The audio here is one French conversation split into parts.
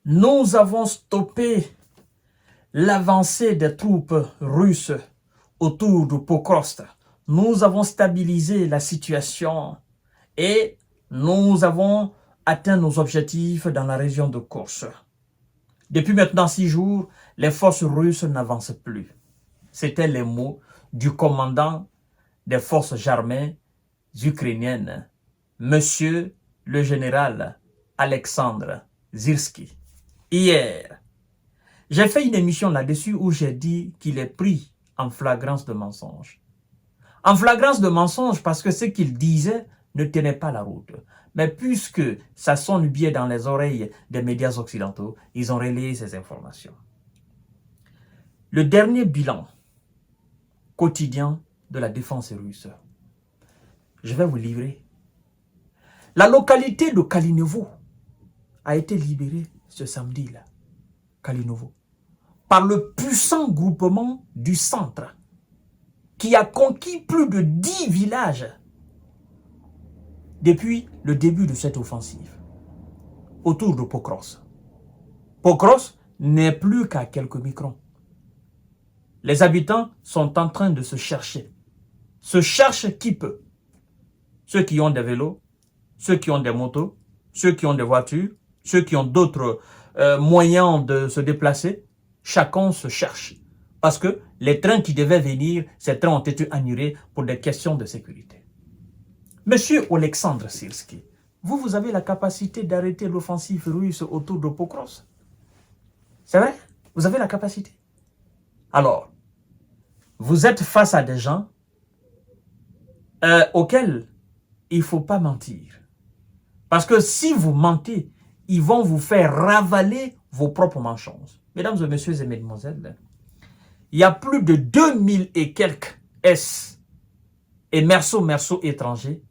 Nous avons stoppé l'avancée des troupes russes autour de Pokrovsk. Nous avons stabilisé la situation et nous avons atteint nos objectifs dans la région de Kursk. Depuis maintenant 6 jours, les forces russes n'avancent plus. C'étaient les mots du commandant des forces armées ukrainiennes, Monsieur le général Alexandre Syrski. Hier, j'ai fait une émission là-dessus où j'ai dit qu'il est pris en flagrance de mensonge. En flagrance de mensonge parce que ce qu'il disait ne tenait pas la route. Mais puisque ça sonne bien dans les oreilles des médias occidentaux, ils ont relayé ces informations. Le dernier bilan quotidien de la défense russe, je vais vous livrer. La localité de Kalinovo a été libérée ce samedi-là, Kalinovo, par le puissant groupement du centre qui a conquis plus de 10 villages depuis le début de cette offensive autour de Pokrovsk. Pokrovsk n'est plus qu'à quelques microns. Les habitants sont en train de se chercher. Se cherchent qui peut. Ceux qui ont des vélos, ceux qui ont des motos, ceux qui ont des voitures, ceux qui ont d'autres moyens de se déplacer, chacun se cherche. Parce que les trains qui devaient venir, ces trains ont été annulés pour des questions de sécurité. Monsieur Alexandre Syrski, vous avez la capacité d'arrêter l'offensive russe autour de Pokrovsk? C'est vrai? Vous avez la capacité? Alors, vous êtes face à des gens auxquels il ne faut pas mentir. Parce que si vous mentez, ils vont vous faire ravaler vos propres mensonges. Mesdames et messieurs et mesdemoiselles, il y a plus de 2000 et quelques S et merceaux étrangers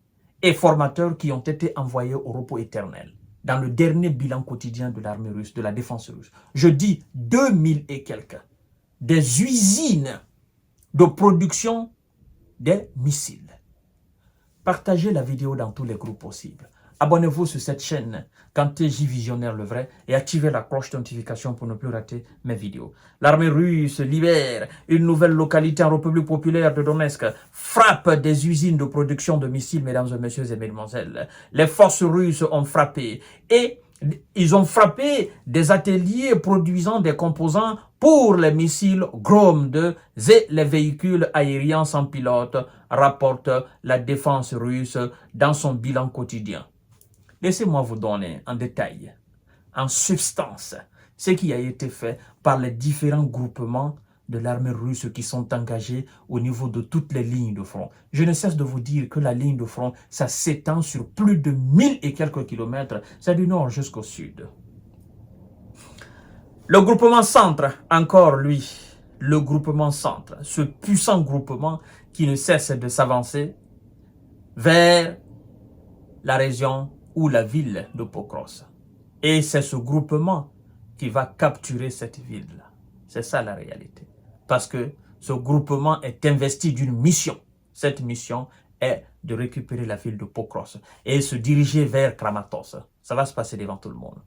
et formateurs qui ont été envoyés au repos éternel dans le dernier bilan quotidien de l'armée russe, de la défense russe. Je dis 2000 et quelques. Des usines de production des missiles. Partagez la vidéo dans tous les groupes possibles. Abonnez-vous sur cette chaîne KantéJ Visionnaire le vrai et activez la cloche de notification pour ne plus rater mes vidéos. L'armée russe libère une nouvelle localité en République populaire de Donetsk, frappe des usines de production de missiles, mesdames et messieurs et mesdemoiselles. Les forces russes ont frappé et ils ont frappé des ateliers produisant des composants pour les missiles Grom-2 et les véhicules aériens sans pilote, rapporte la défense russe dans son bilan quotidien. Laissez-moi vous donner en détail, en substance, ce qui a été fait par les différents groupements de l'armée russe qui sont engagés au niveau de toutes les lignes de front. Je ne cesse de vous dire que la ligne de front, ça s'étend sur plus de 1000 et quelques kilomètres, c'est du nord jusqu'au sud. Le groupement centre, encore lui, le groupement centre, ce puissant groupement qui ne cesse de s'avancer vers la région ou la ville de Pokrovsk. Et c'est ce groupement qui va capturer cette ville-là. C'est ça la réalité. Parce que ce groupement est investi d'une mission. Cette mission est de récupérer la ville de Pokrovsk et se diriger vers Kramatorsk. Ça va se passer devant tout le monde.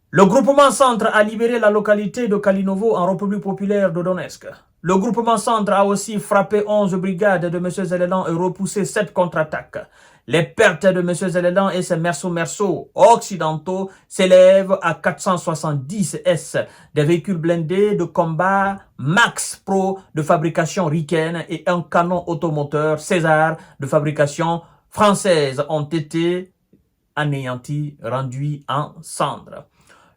Le groupement centre a libéré la localité de Kalinovo en République populaire de Donetsk. Le groupement centre a aussi frappé 11 brigades de M. Zeledan et repoussé 7 contre-attaques. Les pertes de M. Zeledan et ses merceaux occidentaux s'élèvent à 470 S, des véhicules blindés de combat Max Pro de fabrication ricaine et un canon automoteur César de fabrication française ont été anéantis, rendus en cendres.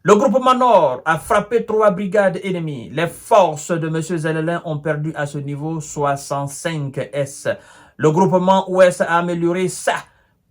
Le groupement Nord a frappé 3 brigades ennemies. Les forces de M. Zelensky ont perdu à ce niveau 65 S. Le groupement Ouest a amélioré sa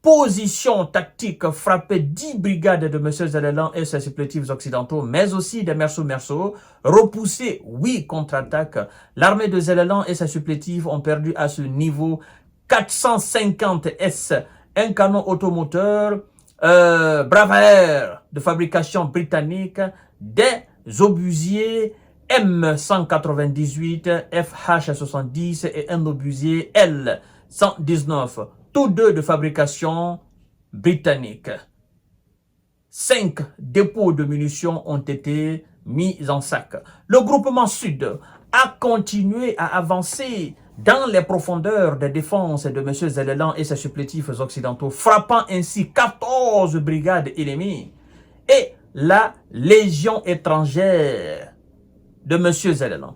position tactique, frappé 10 brigades de M. Zelensky et ses supplétifs occidentaux, mais aussi des merceaux, repoussé 8 contre-attaques. L'armée de Zelensky et ses supplétifs ont perdu à ce niveau 450 S, un canon automoteur, Bravare de fabrication britannique, des obusiers M198, FH70 et un obusier L119, tous deux de fabrication britannique. 5 dépôts de munitions ont été mis en sac. Le groupement Sud a continué à avancer dans les profondeurs des défenses de M. Zellelan et ses supplétifs occidentaux, frappant ainsi 14 brigades ennemies et la Légion étrangère de M. Zellelan.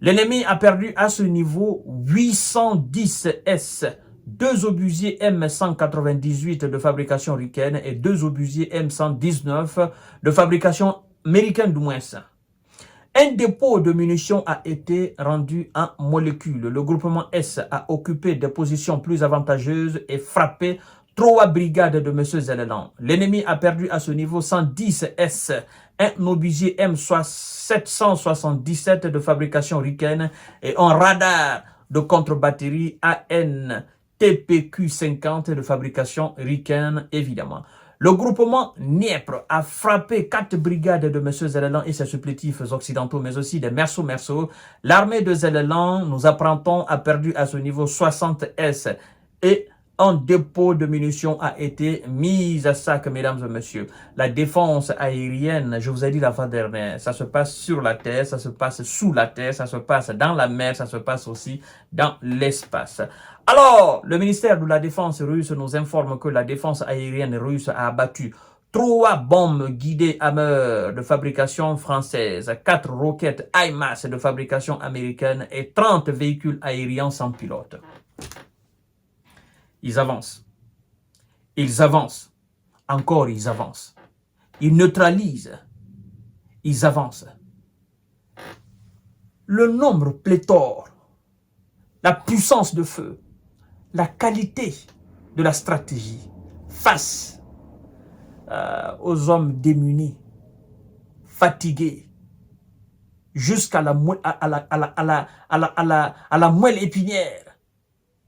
L'ennemi a perdu à ce niveau 810 S, 2 obusiers M198 de fabrication ricaine et 2 obusiers M119 de fabrication américaine du moins. Un dépôt de munitions a été rendu en molécules. Le groupement S a occupé des positions plus avantageuses et frappé 3 brigades de M. Zellelan. L'ennemi a perdu à ce niveau 110 S, un obusier M777 de fabrication ricaine et un radar de contre-batterie AN TPQ-50 de fabrication ricaine, évidemment. Le groupement Dniepr a frappé 4 brigades de M. Zellelan et ses supplétifs occidentaux, mais aussi des merceaux. L'armée de Zellelan, nous apprendons, a perdu à ce niveau 60 S et un dépôt de munitions a été mis à sac, mesdames et messieurs. La défense aérienne, je vous ai dit la fois dernière, ça se passe sur la terre, ça se passe sous la terre, ça se passe dans la mer, ça se passe aussi dans l'espace. Alors, le ministère de la Défense russe nous informe que la défense aérienne russe a abattu 3 bombes guidées Hammer de fabrication française, 4 roquettes HIMARS de fabrication américaine et 30 véhicules aériens sans pilote. Ils avancent. Ils avancent. Encore, ils avancent. Ils neutralisent. Ils avancent. Le nombre pléthore, la puissance de feu, la qualité de la stratégie face aux hommes démunis, fatigués, jusqu'à la moelle épinière,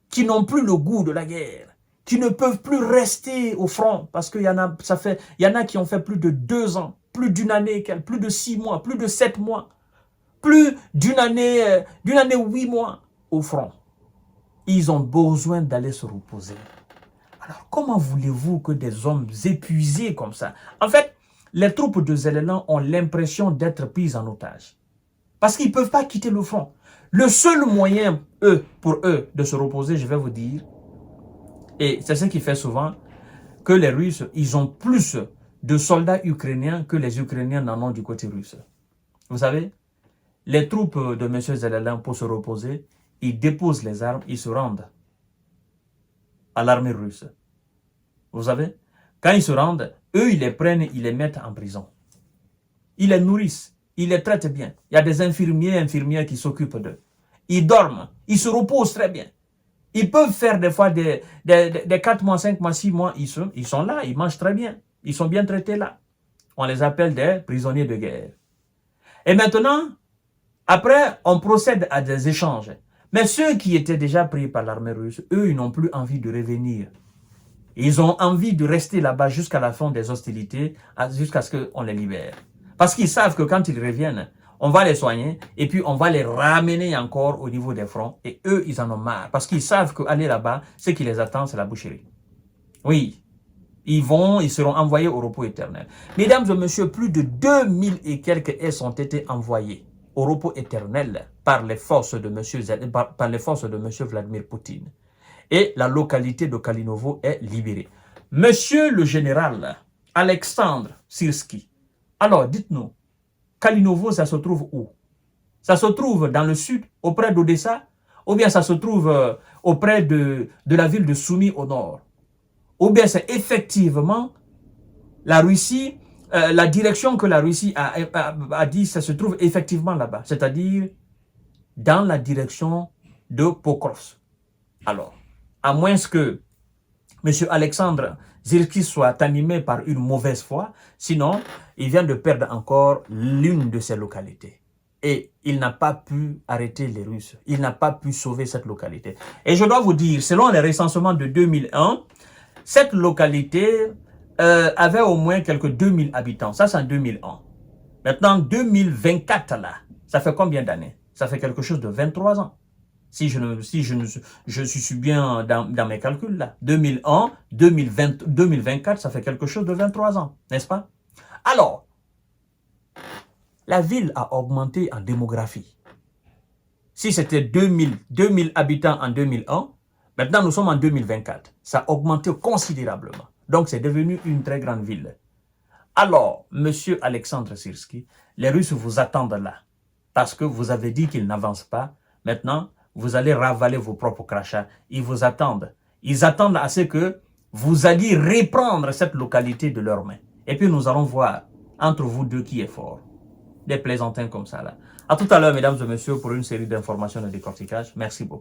qui n'ont plus le goût de la guerre, qui ne peuvent plus rester au front, parce qu'il y en a, qui ont fait plus de 2 ans, plus d'une année, plus de 6 mois, plus de 7 mois, plus d'une année 8 mois au front. Ils ont besoin d'aller se reposer. Alors, comment voulez-vous que des hommes épuisés comme ça... En fait, les troupes de Zellelan ont l'impression d'être prises en otage. Parce qu'ils ne peuvent pas quitter le front. Le seul moyen, pour eux, de se reposer, je vais vous dire, et c'est ce qui fait souvent, que les Russes, ils ont plus de soldats ukrainiens que les Ukrainiens n'en ont du côté russe. Vous savez, les troupes de M. Zellelan, pour se reposer, ils déposent les armes, ils se rendent à l'armée russe. Vous savez, quand ils se rendent, eux, ils les prennent, ils les mettent en prison. Ils les nourrissent. Ils les traitent bien. Il y a des infirmières qui s'occupent d'eux. Ils dorment. Ils se reposent très bien. Ils peuvent faire des fois des 4 mois, 5 mois, 6 mois. Ils sont là. Ils mangent très bien. Ils sont bien traités là. On les appelle des prisonniers de guerre. Et maintenant, après, on procède à des échanges. Mais ceux qui étaient déjà pris par l'armée russe, eux, ils n'ont plus envie de revenir. Ils ont envie de rester là-bas jusqu'à la fin des hostilités, jusqu'à ce qu'on les libère. Parce qu'ils savent que quand ils reviennent, on va les soigner et puis on va les ramener encore au niveau des fronts. Et eux, ils en ont marre. Parce qu'ils savent qu'aller là-bas, ce qui les attend, c'est la boucherie. Oui, ils seront envoyés au repos éternel. Mesdames et messieurs, plus de 2000 et quelques S ont été envoyés au repos éternel par les forces de M. Vladimir Poutine. Et la localité de Kalinovo est libérée. Monsieur le général Alexandre Syrski, alors dites-nous, Kalinovo, ça se trouve où? Ça se trouve dans le sud, auprès d'Odessa, ou bien ça se trouve auprès de la ville de Soumy au nord? Ou bien c'est effectivement la Russie, la direction que la Russie a dit, ça se trouve effectivement là-bas, c'est-à-dire dans la direction de Pokrovsk. Alors, à moins que M. Alexandre Syrski soit animé par une mauvaise foi, sinon, il vient de perdre encore l'une de ses localités. Et il n'a pas pu arrêter les Russes. Il n'a pas pu sauver cette localité. Et je dois vous dire, selon les recensements de 2001, cette localité avait au moins quelques 2000 habitants. Ça, c'est en 2001. Maintenant, 2024, là, ça fait combien d'années? Ça fait quelque chose de 23 ans. Je suis bien dans mes calculs là. 2001, 2020, 2024, ça fait quelque chose de 23 ans, n'est-ce pas? Alors, la ville a augmenté en démographie. Si c'était 2000 habitants en 2001, maintenant nous sommes en 2024. Ça a augmenté considérablement. Donc c'est devenu une très grande ville. Alors, monsieur Alexandre Sirski, les Russes vous attendent là. Parce que vous avez dit qu'ils n'avancent pas. Maintenant, vous allez ravaler vos propres crachats. Ils vous attendent. Ils attendent à ce que vous alliez reprendre cette localité de leurs mains. Et puis nous allons voir entre vous deux qui est fort. Des plaisantins comme ça là. À tout à l'heure, mesdames et messieurs, pour une série d'informations et de décortiquage. Merci beaucoup.